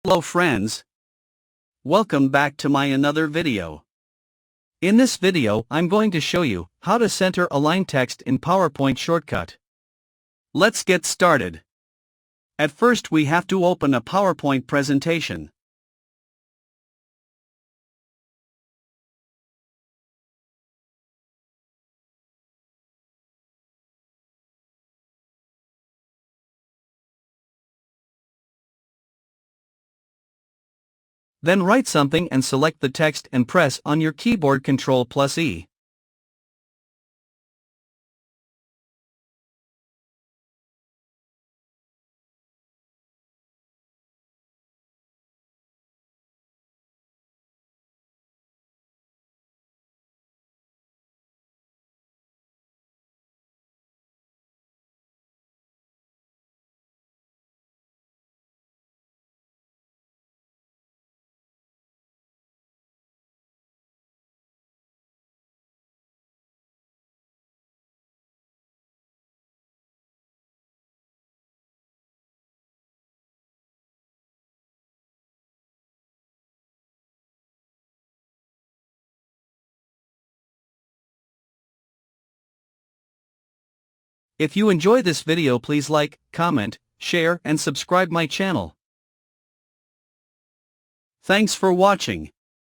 Hello friends. Welcome back to my another video. In this video I'm going to show you how to center align text in PowerPoint shortcut. Let's get started. At first we have to open a PowerPoint presentation. Then write something and select the text and press on your keyboard Ctrl+E. If you enjoy this video, please like, comment, share and subscribe my channel. Thanks for watching.